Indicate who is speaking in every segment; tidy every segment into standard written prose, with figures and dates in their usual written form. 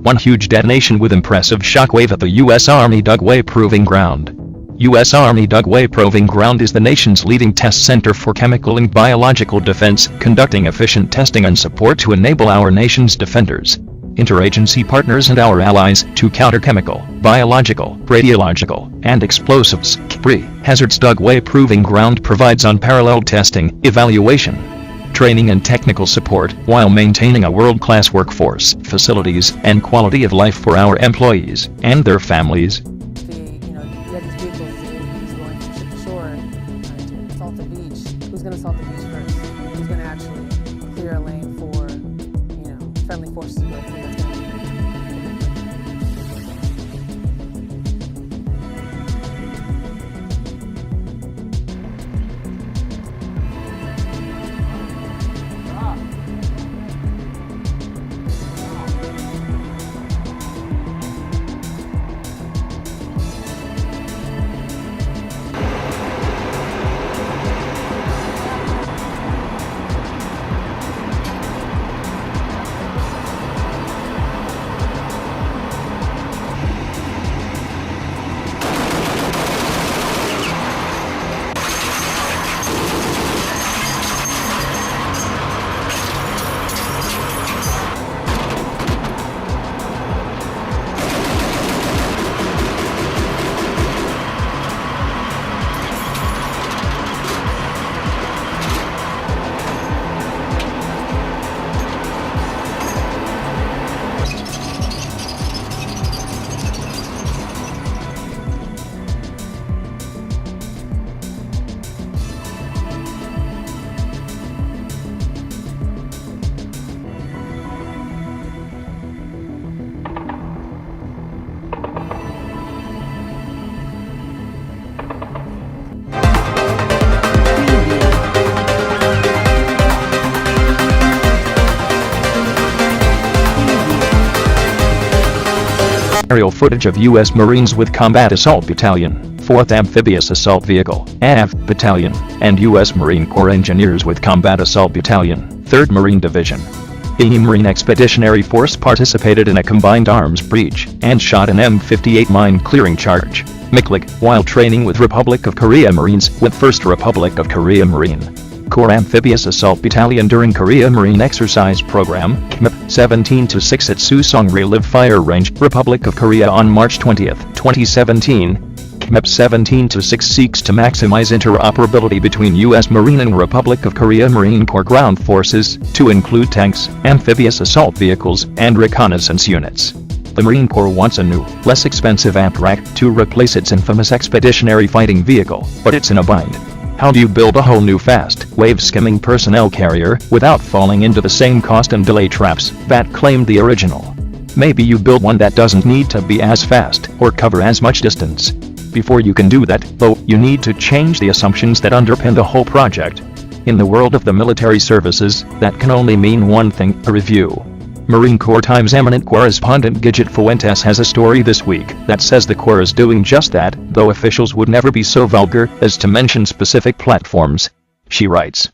Speaker 1: One huge detonation with impressive shockwave at the U.S. Army Dugway Proving Ground. U.S. Army Dugway Proving Ground is the nation's leading test center for chemical and biological defense, conducting efficient testing and support to enable our nation's defenders, interagency partners and our allies to counter chemical, biological, radiological, and explosives. CBRE, hazards.Dugway Proving Ground provides unparalleled testing, evaluation, training and technical support while maintaining a world-class workforce, facilities, and quality of life for our employees and their families.
Speaker 2: You have these vehicles who's going from ship to shore to salt the beach. Who's going to salt the beach first? Who's going to actually clear a lane for, friendly forces to go through?
Speaker 1: Aerial footage of U.S. Marines with Combat Assault Battalion, 4th Amphibious Assault Vehicle, AF Battalion, and U.S. Marine Corps engineers with Combat Assault Battalion, 3rd Marine Division. The Marine Expeditionary Force participated in a combined arms breach and shot an M58 mine-clearing charge, McLeod, while training with Republic of Korea Marines with 1st Republic of Korea Marine Corps Amphibious Assault Battalion during Korea Marine Exercise Program, KMEP 17-6 at Susong Live Fire Range, Republic of Korea on March 20, 2017. KMEP 17-6 seeks to maximize interoperability between U.S. Marine and Republic of Korea Marine Corps ground forces, to include tanks, amphibious assault vehicles, and reconnaissance units. The Marine Corps wants a new, less expensive AMTRAC to replace its infamous expeditionary fighting vehicle, but it's in a bind. How do you build a whole new fast, wave-skimming personnel carrier without falling into the same cost and delay traps that claimed the original? Maybe you build one that doesn't need to be as fast or cover as much distance. Before you can do that, though, you need to change the assumptions that underpin the whole project. In the world of the military services, that can only mean one thing: a review. Marine Corps Times eminent correspondent Gidget Fuentes has a story this week that says the Corps is doing just that, though officials would never be so vulgar as to mention specific platforms. She writes,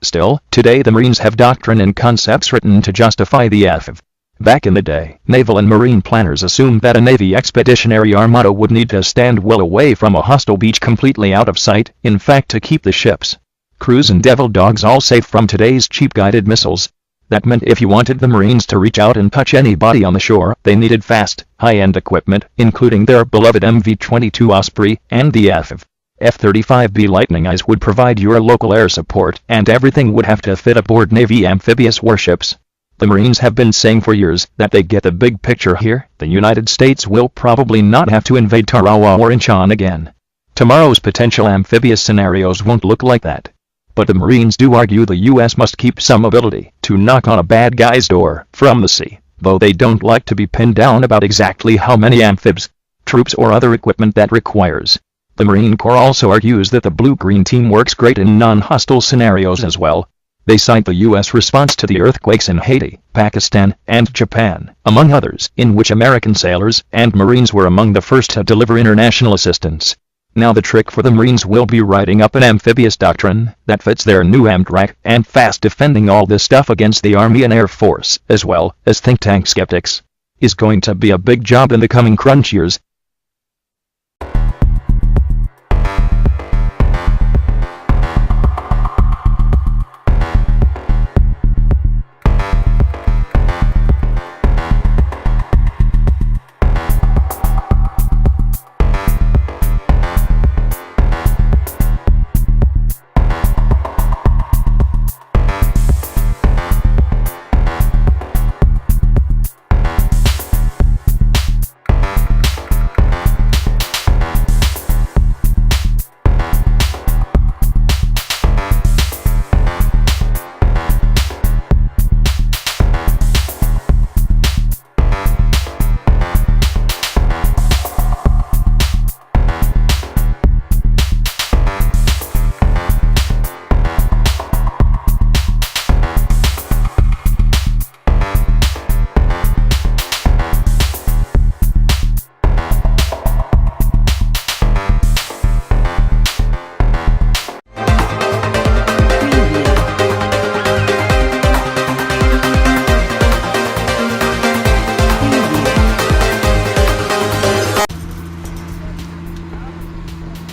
Speaker 1: "Still, today the Marines have doctrine and concepts written to justify the AFV. Back in the day, naval and marine planners assumed that a Navy expeditionary armada would need to stand well away from a hostile beach, completely out of sight, in fact to keep the ships, crews and devil dogs all safe from today's cheap guided missiles. That meant if you wanted the Marines to reach out and touch anybody on the shore, they needed fast, high-end equipment, including their beloved MV-22 Osprey, and the AFV. F-35B Lightning Eyes would provide your local air support, and everything would have to fit aboard Navy amphibious warships. The Marines have been saying for years that they get the big picture here. The United States will probably not have to invade Tarawa or Incheon again. Tomorrow's potential amphibious scenarios won't look like that. But the Marines do argue the U.S. must keep some ability to knock on a bad guy's door from the sea, though they don't like to be pinned down about exactly how many amphibs, troops or other equipment that requires. The Marine Corps also argues that the blue-green team works great in non-hostile scenarios as well. They cite the U.S. response to the earthquakes in Haiti, Pakistan, and Japan, among others, in which American sailors and Marines were among the first to deliver international assistance. Now the trick for the Marines will be writing up an amphibious doctrine that fits their new AMTRAC and fast defending all this stuff against the Army and Air Force, as well as think tank skeptics. is going to be a big job in the coming crunch years.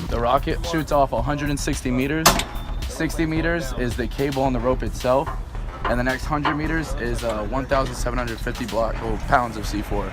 Speaker 3: The rocket shoots off 160 meters. 60 meters is the cable on the rope itself, and the next 100 meters is 1,750 pounds of C4.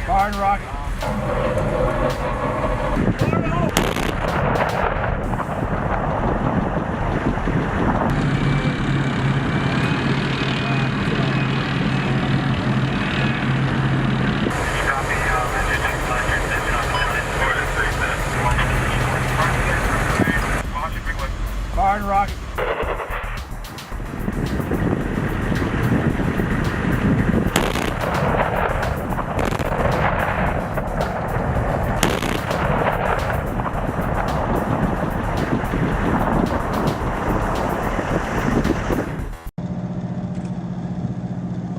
Speaker 4: Firing rocket. Firing rocket.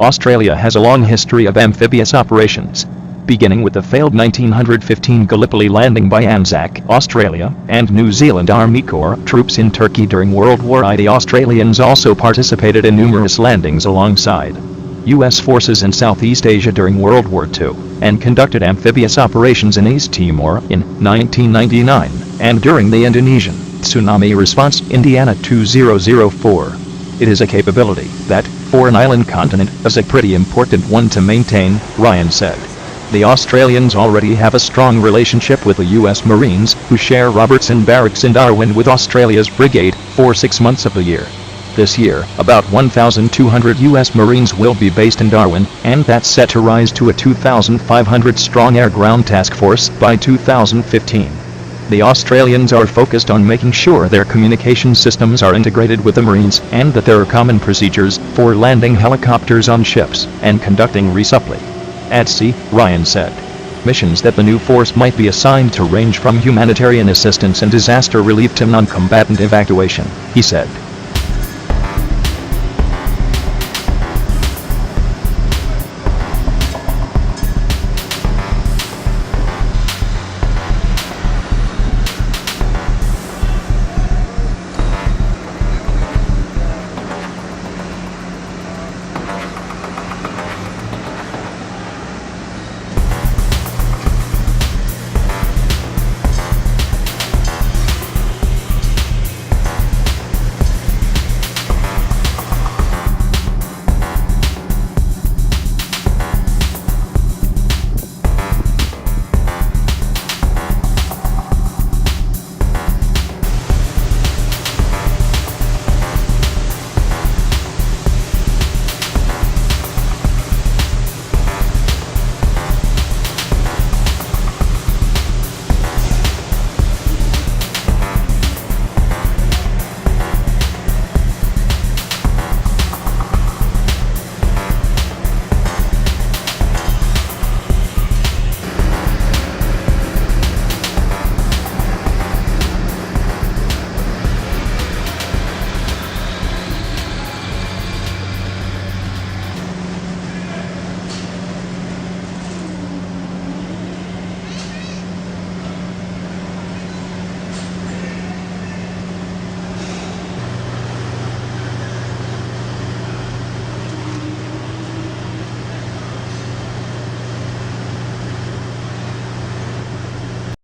Speaker 1: Australia has a long history of amphibious operations, beginning with the failed 1915 Gallipoli landing by Anzac, Australia, and New Zealand Army Corps troops in Turkey during World War I. The Australians also participated in numerous landings alongside U.S. forces in Southeast Asia during World War II, and conducted amphibious operations in East Timor in 1999, and during the Indonesian tsunami response Indiana 2004. It is a capability that, for an island continent, is a pretty important one to maintain, Ryan said. The Australians already have a strong relationship with the U.S. Marines, who share Robertson Barracks in Darwin with Australia's brigade, for 6 months of the year. This year, about 1,200 U.S. Marines will be based in Darwin, and that's set to rise to a 2,500-strong air-ground task force by 2015. The Australians are focused on making sure their communication systems are integrated with the Marines, and that there are common procedures for landing helicopters on ships and conducting resupply at sea, Ryan said. Missions that the new force might be assigned to range from humanitarian assistance and disaster relief to non-combatant evacuation, he said.